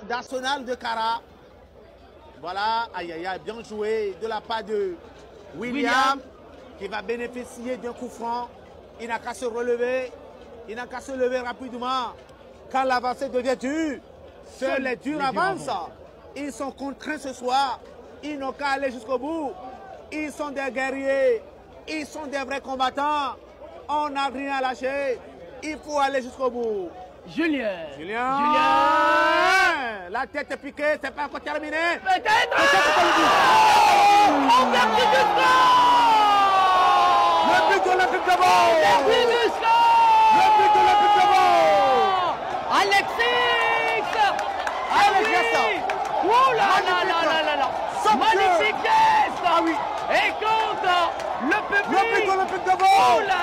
d'Arsenal de Cara. Voilà, aïe aïe aïe, bien joué de la part de William. Qui va bénéficier d'un coup franc. Il n'a qu'à se relever. Il n'a qu'à se lever rapidement. Quand l'avancée devient dure, seuls les durs avancent. Ils sont contraints ce soir. Ils n'ont qu'à aller jusqu'au bout. Ils sont des guerriers. Ils sont des vrais combattants. On n'a rien à lâcher. Il faut aller jusqu'au bout. Julien. La tête est piquée, c'est pas encore terminé. Peut-être. On perd du score. Le but de l'Olympique de Bordeaux. Le but de l'Olympique de Bordeaux. Alexis. Oh là. Magnifique geste. Ah oui. Et compte le public. Le but de l'Olympique de Bordeaux. Oh là.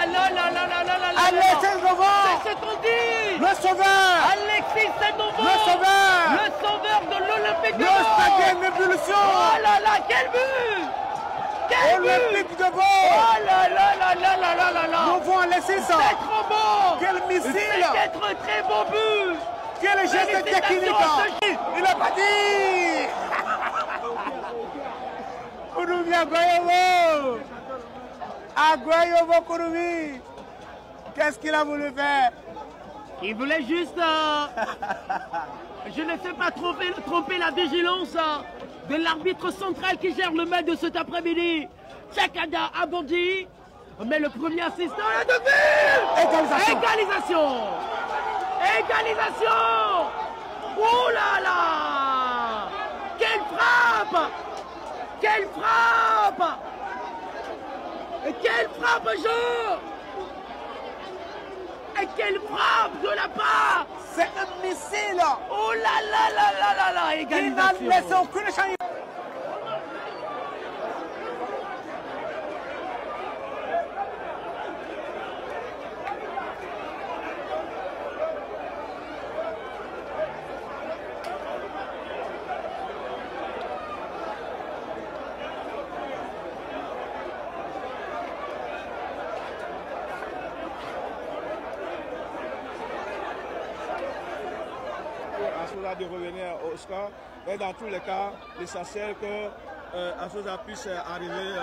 Alexis Novon. C'est ce qu'on dit. Le sauveur. Alexis Novon. Le sauveur. Le sauveur de l'Olympique de Le Bordeaux. stade d'ébullition. Oh là, quel but. Olympique de Bordeaux. Oh là. Novon Alexis. C'est trop bon. Quel missile. C'est un très beau but. Quel geste technique. Il n'a pas dit. Kouroumi Aguayovo Kouroumi. Qu'est-ce qu'il a voulu faire? Il voulait juste, je ne sais pas, tromper la vigilance de l'arbitre central qui gère le match de cet après-midi. Chakada Abondi. Mais le premier assistant est de but. Égalisation. Oh là. Quelle frappe, Jean. Et quelle frappe de la part. C'est un missile. Oh là, égalisation. Il n'a laissé aucune chance. De revenir au score, mais dans tous les cas, l'essentiel que Asosa puisse arriver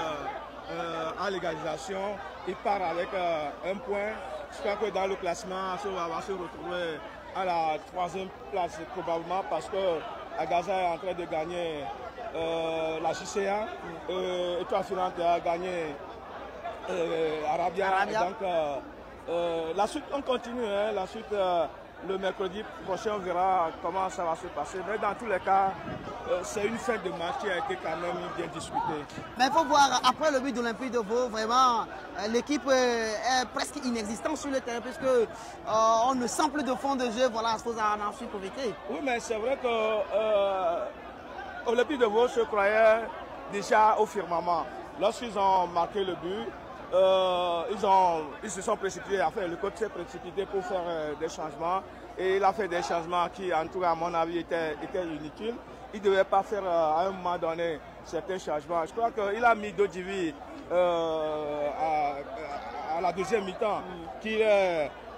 à l'égalisation. Il part avec un point. Je crois que dans le classement, Asosa va se retrouver à la 3e place probablement parce que Agaza est en train de gagner la JCA et toi Finante a gagné Arabia. Donc la suite on continue, hein, la suite le mercredi prochain, on verra comment ça va se passer. Mais dans tous les cas, c'est une fin de match qui a été quand même bien discutée. Mais il faut voir, après le but d'Olympique de Bordeaux, vraiment, l'équipe est presque inexistante sur le terrain puisque on ne sent plus de fond de jeu. Voilà, il faut en ensuite profiter. Oui, mais c'est vrai que Olympique de Bordeaux se croyait déjà au firmament. Lorsqu'ils ont marqué le but, ils se sont précipités, enfin le coach s'est précipité pour faire des changements et il a fait des changements qui en tout cas à mon avis étaient inutiles. Il ne devait pas faire à un moment donné certains changements. Je crois qu'il a mis Dodivi à la deuxième mi-temps qui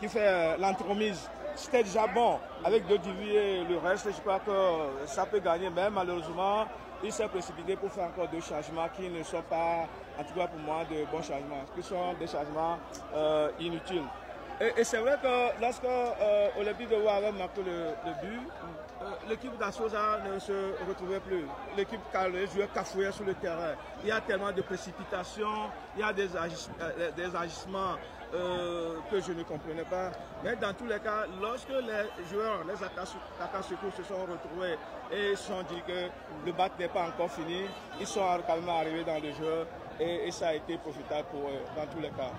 fait l'entremise. C'était déjà bon avec Dodivi et le reste, je crois que ça peut gagner, mais malheureusement il s'est précipité pour faire encore 2 changements qui ne sont pas, en tout cas pour moi, de bons changements, qui sont des changements inutiles. Et c'est vrai que lorsque Olympique de Bordeaux avait marqué le but, l'équipe d'Asosa ne se retrouvait plus. L'équipe jouait cafouillait sur le terrain. Il y a tellement de précipitations, il y a des agissements que je ne comprenais pas. Mais dans tous les cas, lorsque les joueurs, les attaquants surtout se sont retrouvés et se sont dit que le bat n'est pas encore fini, ils sont quand même arrivés dans le jeu et ça a été profitable pour eux dans tous les cas.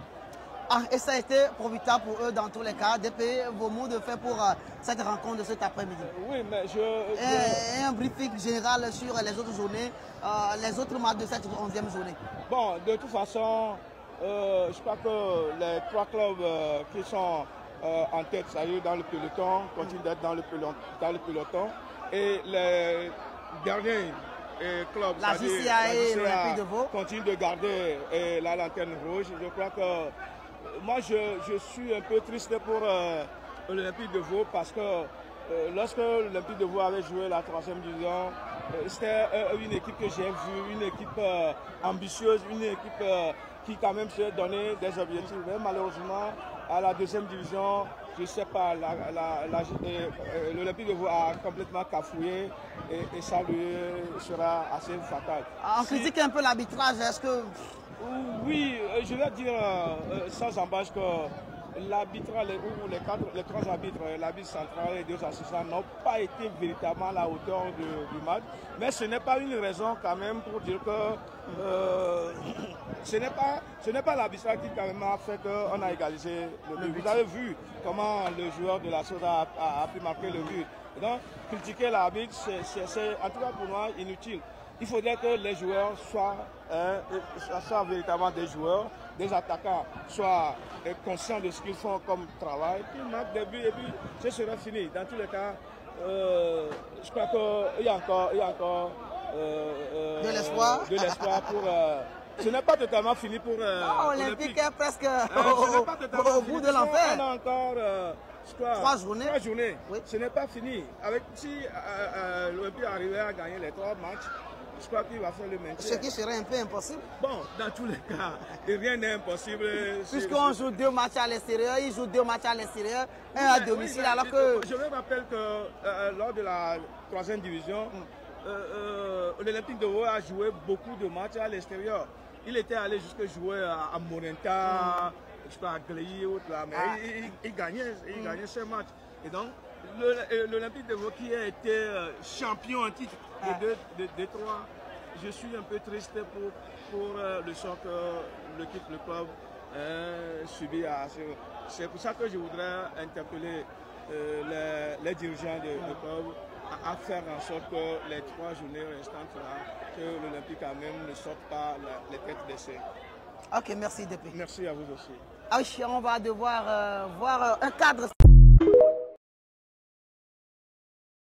Ah, et ça a été profitable pour eux dans tous les cas. DP, vos mots de fait pour cette rencontre de cet après-midi. Oui, mais Et un briefing général sur les autres journées, les autres matchs de cette 11e journée. Bon, de toute façon, je crois que les 3 clubs qui sont en tête, ça y est, dans le peloton, continuent d'être dans le peloton. Et les derniers clubs, la JCA et l'Olympique de Bordeaux, continuent de garder la lanterne rouge. Je crois que moi, je suis un peu triste pour l'Olympique de Bordeaux parce que lorsque l'Olympique de Vaud avait joué la 3e division, c'était une équipe que j'ai vue, une équipe ambitieuse, une équipe qui quand même se donnait des objectifs. Mais malheureusement, à la 2e division, je ne sais pas, l'Olympique de Vaud a complètement cafouillé et ça lui sera assez fatal. On critique un peu l'arbitrage, est-ce que... Oui, je vais dire sans embâche que l'arbitrage, les 3 arbitres, l'arbitre central et les 2 assistants n'ont pas été véritablement à la hauteur du match. Mais ce n'est pas une raison quand même pour dire que ce n'est pas l'arbitrage qui quand même a fait qu'on a égalisé le but. Vous avez vu comment le joueur de la Soda a pu marquer le but. Et donc, critiquer l'arbitre, c'est en tout cas pour moi inutile. Il faudrait que les joueurs soient véritablement des joueurs, des attaquants, soient conscients de ce qu'ils font comme travail, qu'ils marquent des buts et puis ce sera fini. Dans tous les cas, je crois qu'il y a encore de l'espoir pour... ce n'est pas totalement fini pour Olympique est presque au bout de l'enfer. On a encore... 3 journées. 3 journées. Oui. Ce n'est pas fini. Si l'Olympique arrivait à gagner les 3 matchs, je crois qu'il va faire le maintien. Ce qui serait un peu impossible. Bon, dans tous les cas, rien n'est impossible. Puisqu'on joue 2 matchs à l'extérieur, ils jouent 2 matchs à l'extérieur, un à domicile, alors que... Je me rappelle que lors de la 3e division, l'Olympique de Vaud a joué beaucoup de matchs à l'extérieur. Il était allé jusqu'à jouer à Morinta, je sais pas, à Gléy, là, mais il gagnait ce match. Et donc, l'Olympique de Vaud qui a été champion en titre de 3, je suis un peu triste pour le sort que le club subit. C'est pour ça que je voudrais interpeller les dirigeants du club à faire en sorte que les 3 journées restantes là, que l'Olympique quand même ne sorte pas les têtes d'essai. Ok, merci DP. Merci à vous aussi. Ah oui, on va devoir voir un cadre.